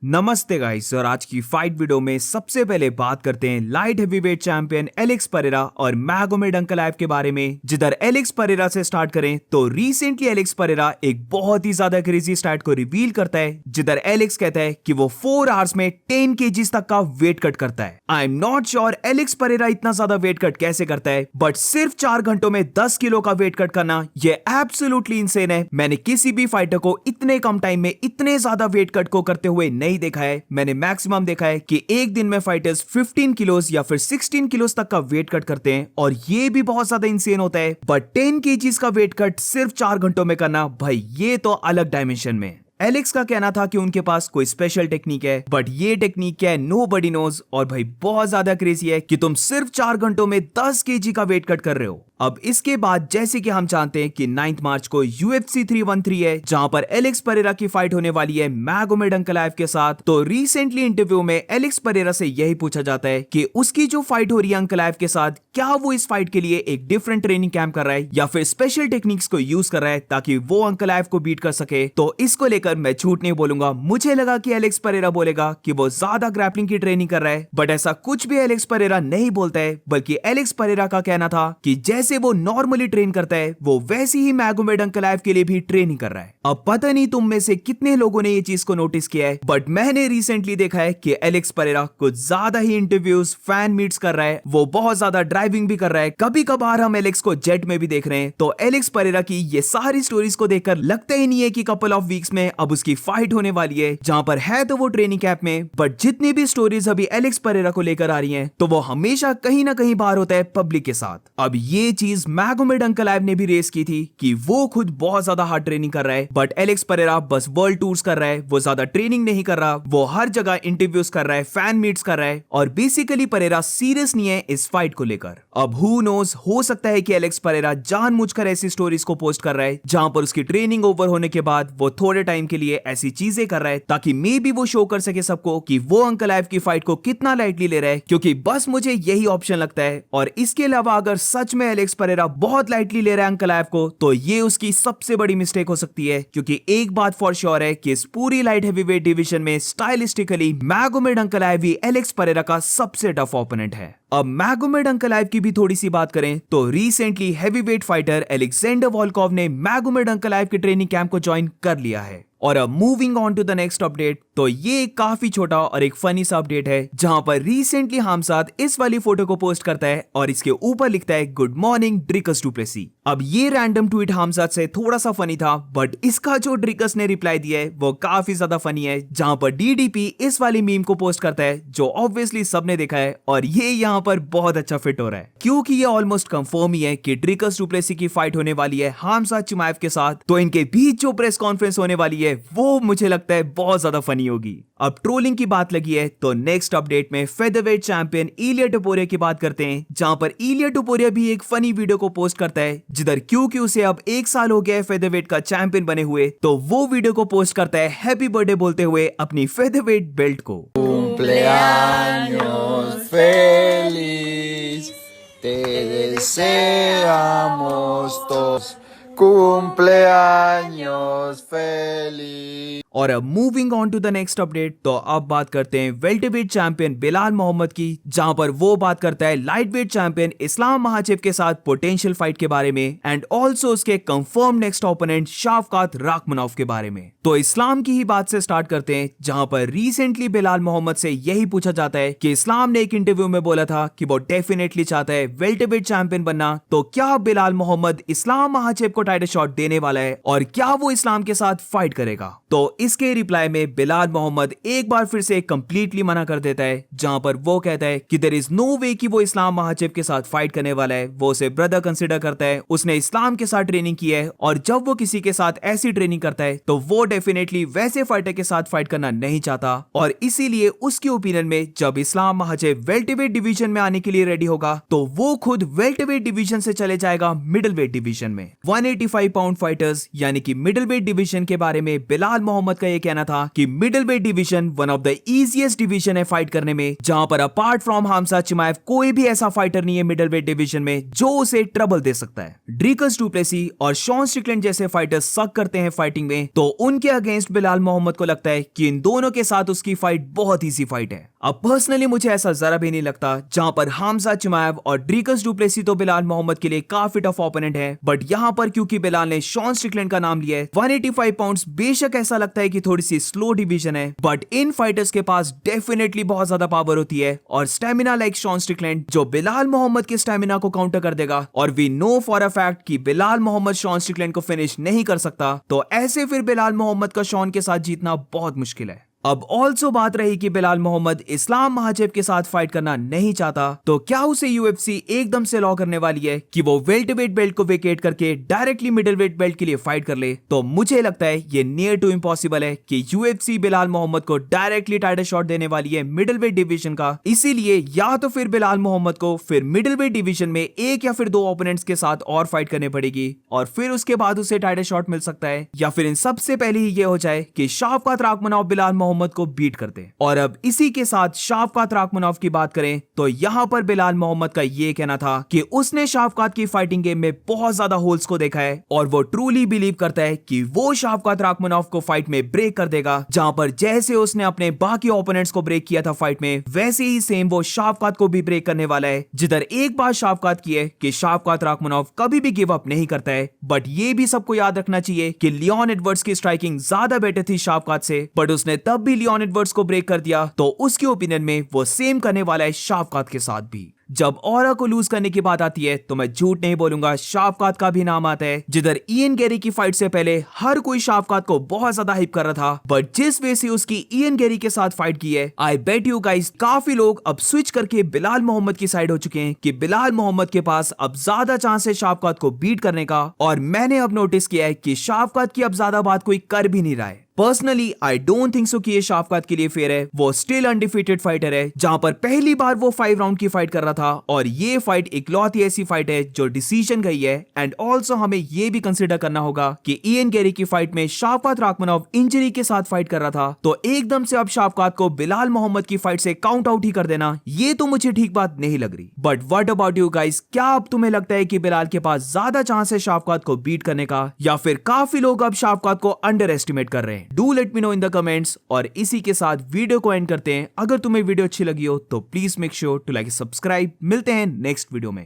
नमस्ते गाइस, और आज की फाइट वीडियो में सबसे पहले बात करते हैं light heavyweight champion Alex Pereira और मैगोमेड अंकलाएव के बारे में। जिधर एलेक्स परेरा से स्टार्ट करें तो रिसेंटली एलेक्स परेरा एक बहुत ही ज्यादा क्रेजी स्टैट को रिवील करता है, जिधर एलेक्स कहता है कि वो 4 आवर्स में 10 kg तक का वेट कट करता है। I am not sure Alex Pereira इतना ज्यादा वेट कट कैसे करता है, बट सिर्फ 4 घंटों में 10 किलो का वेट कट करना ये एब्सोल्युटली इंसेन है। मैंने किसी भी फाइटर को इतने कम टाइम में इतने ज्यादा वेट कट को करते हुए नहीं देखा है। मैंने मैक्सिमम देखा है कि एक दिन में फाइटर्स 15 किलोस या फिर 16 किलोस तक का वेट कट करते हैं, और ये भी बहुत ज्यादा इंसेन होता है। बट 10 kg का वेट कट सिर्फ 4 घंटों में करना, भाई ये तो अलग डायमेंशन में। एलेक्स का कहना था कि उनके पास कोई स्पेशल टेक्निक है, बट ये टेक्निक क्या है नोबडी नोज, और भाई बहुत ज्यादा क्रेजी है कि तुम सिर्फ 4 घंटों में 10 kg का वेट कट कर रहे हो। अब इसके बाद जैसे कि हम जानते हैं कि 9 मार्च को UFC 313 है, जहां पर एलेक्स परेरा की फाइट होने वाली है मैगोमेड अंकलाएव के साथ। तो रिसेंटली इंटरव्यू में एलेक्स परेरा से यही पूछा जाता है कि उसकी जो फाइट हो रही है अंकलाएव के साथ, क्या वो इस फाइट के लिए एक डिफरेंट ट्रेनिंग कैंप कर रहा है या फिर स्पेशल टेक्निक्स को यूज कर रहा है ताकि वो अंकलाएव को बीट कर सके। तो इसको लेकर मैं झूठ नहीं बोलूंगा, मुझे लगा कि एलेक्स परेरा बोलेगा कि वो ज्यादा ग्रैपलिंग की ट्रेनिंग कर रहा है, बट ऐसा कुछ भी एलेक्स परेरा नहीं बोलता है। बल्कि एलेक्स परेरा का कहना था कि जैसे वो नॉर्मली ट्रेन करता है, वो वैसे ही मैगोमेड अंकलाएव के लिए भी ट्रेनिंग कर रहा है। अब पता नहीं तुम में से कितने लोगों ने ये चीज को नोटिस किया है, बट मैंने रिसेंटली देखा है कि एलेक्स परेरा कुछ ज्यादा ही इंटरव्यूज, फैन मीट्स कर रहा है, वो बहुत ज्यादा ड्राइविंग भी कर रहा है। कभी कभार हम एलेक्स को जेट में भी देख रहे हैं। तो एलेक्स परेरा की ये सारी स्टोरीज को देखकर लगता ही नहीं है कि कपल ऑफ वीक्स में अब उसकी फाइट होने वाली है, जहां पर है तो वो ट्रेनिंग कैंप में, बट जितनी भी स्टोरीज अभी एलेक्स परेरा को लेकर आ रही हैं, तो वो हमेशा कहीं ना कहीं बाहर होता है पब्लिक के साथ। अब ये चीज मैगोमेड अंकलाएव ने भी रेस की थी कि वो खुद बहुत ज्यादा हार्ड ट्रेनिंग कर रहा है, बट एलेक्स परेरा बस वर्ल्ड टूर्स कर रहा है, वो ज्यादा ट्रेनिंग नहीं कर रहा, वो हर जगह इंटरव्यूज कर रहा है, फैन मीट्स कर रहा है, और बेसिकली परेरा सीरियस नहीं है इस फाइट को लेकर। अब हु नोस, हो सकता है कि एलेक्स परेरा जानबूझकर ऐसी स्टोरीज को पोस्ट कर रहा है जहां पर उसकी ट्रेनिंग ओवर होने के बाद वो थोड़े टाइम के लिए ऐसी चीजें कर रहा है ताकि मे बी वो शो कर सके सबको कि वो अंकलाएव की फाइट को कितना लाइटली ले रहा है, क्योंकि बस मुझे यही ऑप्शन लगता है। और इसके अलावा अगर सच में एलेक्स परेरा बहुत लाइटली ले रहा है अंकलाएव को, तो ये उसकी सबसे बड़ी मिस्टेक हो सकती है, क्योंकि एक बात फॉर श्योर है कि इस पूरी लाइट हेवीवेट डिवीजन में स्टाइलिस्टिकली मैगोमेड अंकलाएव ही एलेक्स परेरा का सबसे टफ ओपोनेंट है। अब मैगोमेड अंकलाएव की भी थोड़ी सी बात करें तो रिसेंटली हेवीवेट फाइटर एलेक्जेंडर वॉल्कोव ने मैगोमेड अंकलाएव के ट्रेनिंग कैंप को ज्वाइन कर लिया है। और अब moving on to the next update, तो ये एक काफी छोटा और एक फनी सा अपडेट है, जहां पर रिसेंटली हमसाद इस वाली फोटो को पोस्ट करता है और इसके ऊपर लिखता है गुड मॉर्निंग ड्रिकस डुप्लेसी। अब ये रैंडम ट्वीट हमसाद से थोड़ा सा फनी था, बट इसका जो ड्रिकस ने रिप्लाई दिया है वो काफी ज्यादा फनी है, जहां पर डीडीपी इस वाली मीम को पोस्ट करता है जो ऑब्वियसली सबने देखा है, और ये यहाँ पर बहुत अच्छा फिट हो रहा है, क्योंकि ये ऑलमोस्ट कंफर्म ही है कि ड्रिकस डुप्लेसी की फाइट होने वाली है हमसाद चिमाएव के साथ। तो इनके बीच जो प्रेस कॉन्फ्रेंस होने वाली है वो मुझे लगता है बहुत ज्यादा फनी होगी। अब ट्रोलिंग की बात लगी है तो नेक्स्ट अपडेट में फेदरवेट चैंपियन इलिया टोपुरिया की बात करते हैं, जहां पर इलिया टोपुरिया भी एक फनी वीडियो को पोस्ट करता है, जिधर क्योंकि उसे अब 1 साल हो गया है फेदरवेट का चैंपियन बने हुए, तो वो वीडियो को पोस्ट करता है हैप्पी बर्थडे बोलते हुए अपनी फेदरवेट बेल्ट को। Cumpleaños feliz, te deseamos todos. Cumpleaños feliz. और अब moving on to the next update, तो अब बात करते हैं वेल्टरवेट चैंपियन बिलाल मोहम्मद की, जहां पर वो बात करता है लाइटवेट चैंपियन इस्लाम महाचेव के साथ पोटेंशियल फाइट के बारे में, एंड ऑल्सो उसके कंफर्म नेक्स्ट ओपोनेंट शाफकात राखमनोव के बारे में। तो इस्लाम की ही बात से स्टार्ट करते हैं, जहां पर रिसेंटली बिलाल मोहम्मद से यही पूछा जाता है कि इस्लाम ने एक इंटरव्यू में बोला था कि वो डेफिनेटली चाहता है वेल्टरवेट चैंपियन बनना, तो क्या बिलाल मोहम्मद इस्लाम महाचेव को टाइटल शॉट देने वाला है और क्या वो इस्लाम के साथ फाइट करेगा। तो इसके रिप्लाई में बिलाल मोहम्मद एक बार फिर से कंप्लीटली मना कर देता है, जहां पर वो कहता है कि देयर इज नो वे कि वो इस्लाम महाचेव के साथ फाइट करने वाला है, वो उसे ब्रदर कंसीडर करता है, उसने इस्लाम के साथ ट्रेनिंग की है, और जब वो किसी के साथ ऐसी ट्रेनिंग करता है तो वो डेफिनेटली वैसे फाइटर के साथ फाइट करना नहीं चाहता, और इसीलिए उसके ओपिनियन में जब इस्लाम महाचेव वेल्टरवेट डिवीजन में आने के लिए रेडी होगा तो वो खुद वेल्टरवेट डिवीजन से चले जाएगा मिडिल वेट डिवीजन में। 185 पाउंड फाइटर्स यानी कि मिडिल वेट डिवीजन के बारे में बिलाल मोहम्मद मोहम्मद का ये कहना था कि middle weight division one of the easiest division है फाइट करने में, जहां पर अपार्ट फ्रॉम हमजा चिमाएव कोई भी ऐसा फाइटर नहीं है मिडिल वेट डिवीजन में जो उसे ट्रबल दे सकता है। ड्रीकस डू प्लेसी और शॉन स्ट्रिकलैंड जैसे फाइटर्स सक करते हैं फाइटिंग में, तो उनके अगेंस्ट बिलाल मोहम्मद को लगता है कि इन दोनों के साथ उसकी फाइट बहुत ईजी फाइट है। अब पर्सनली मुझे ऐसा जरा भी नहीं लगता, जहां पर हमजा चिमाएव और ड्रीकस डू प्लेसी तो बिलाल मोहम्मद के लिए काफी टफ ओपोनेंट है, बट यहां पर क्योंकि बिलाल ने शॉन स्ट्रिकलैंड का नाम लिया है, 185 पाउंड्स बेशक ऐसा लगता है कि थोड़ी सी स्लो डिवीजन है, बट इन फाइटर्स के पास डेफिनेटली बहुत ज्यादा पावर होती है और स्टेमिना लाइक शॉन स्ट्रिकलैंड जो बिलाल मोहम्मद के स्टेमिना को काउंटर कर देगा। और we know for a fact कि बिलाल मोहम्मद शॉन स्ट्रिकलैंड को फिनिश नहीं कर सकता, तो ऐसे फिर बिलाल मोहम्मद का शॉन के साथ जीतना बहुत मुश्किल है। अब ऑल्सो बात रही कि बिलाल मोहम्मद इस्लाम महाजेब के साथ फाइट करना नहीं चाहता, तो क्या उसे यूएफसी एकदम से लॉ करने वाली है कि वो वेल्टरवेट बेल्ट को वेकेट करके डायरेक्टली मिडिलवेट बेल्ट के लिए फाइट कर ले? तो मुझे लगता है ये नियर टू इम्पॉसिबल है कि यूएफसी बिलाल मोहम्मद को डायरेक्टली टाइटल शॉट देने वाली है मिडिलवेट डिवीजन का। इसीलिए या तो फिर बिलाल मोहम्मद को फिर मिडिलवेट डिवीजन में एक या फिर दो ओपोनेंट्स के साथ और फाइट करनी पड़ेगी और फिर उसके बाद उसे टाइटल शॉट मिल सकता है, या फिर इन सबसे पहले ही ये हो जाए कि शाफकात राखमनोव बिलाल मोहम्मद को बीट करते हैं। और अब इसी के साथ शाफकात राखमनोव की बात करें तो यहां पर बिलाल मोहम्मद का ये कहना था कि उसने शाफकात की फाइटिंग गेम में बहुत ज्यादा होल्स को देखा है और वो ट्रूली बिलीव करता है कि वो शाफकात राखमनोव को फाइट में ब्रेक कर देगा, जहां पर जैसे उसने अपने बाकी ओपोनेंट्स को ब्रेक किया था फाइट में, वैसे ही सेम वो शाफकात को भी ब्रेक करने वाला है। जिधर एक बात शाफकात की है कि शाफकात राखमनोव कभी भी गिव अप नहीं करता है, बट ये भी सबको याद रखना चाहिए कि लियोन एडवर्ड्स की स्ट्राइकिंग ज्यादा बेटर थी शाफकात से, बट उसने तब भी लियोन एडवर्ड्स को ब्रेक कर दिया, तो उसके ओपिनियन में वो सेम करने वाला है शाफकात के साथ भी। जब ऑरा को लूज करने की बात आती है तो मैं झूठ नहीं बोलूंगा, शाफकात का भी नाम आता है। जिधर इयन गेरी की फाइट से पहले हर कोई शाफकात को बहुत ज्यादा हाइप कर रहा था, बट जिस वे से उसकी इयन गेरी के साथ फाइट की है, आई बेट यू गाइस काफी लोग अब स्विच करके बिलाल मोहम्मद की साइड हो चुके हैं कि बिलाल मोहम्मद के पास अब ज्यादा चांस है शाफकात को बीट करने का। और मैंने अब नोटिस किया है कि शाफकात की अब ज्यादा बात कोई कर भी नहीं रहा है। Personally I don't think so कि ये शाफकात के लिए फेयर है। वो स्टिल अनडिफीटेड फाइटर है, जहां पर पहली बार वो 5 राउंड की फाइट कर रहा था और ये फाइट इकलौती ऐसी फाइट है जो डिसीजन गई है। एंड ऑल्सो हमें ये भी कंसिडर करना होगा कि इयन गेरी की फाइट में शाफकात राखमनोव इंजरी के साथ फाइट कर रहा था, तो एकदम से अब शाफकात को बिलाल मोहम्मद की फाइट से काउंट आउट ही कर देना, ये तो मुझे ठीक बात नहीं लग रही। But what about you guys, क्या अब तुम्हें लगता है कि बिलाल के पास ज्यादा चांस है शाफकात को बीट करने का, या फिर काफी लोग अब शाफकात को अंडर एस्टिमेट कर रहे हैं? Do let me know in the comments. और इसी के साथ वीडियो को एंड करते हैं। अगर तुम्हें वीडियो अच्छी लगी हो तो please make sure to like subscribe. मिलते हैं नेक्स्ट वीडियो में।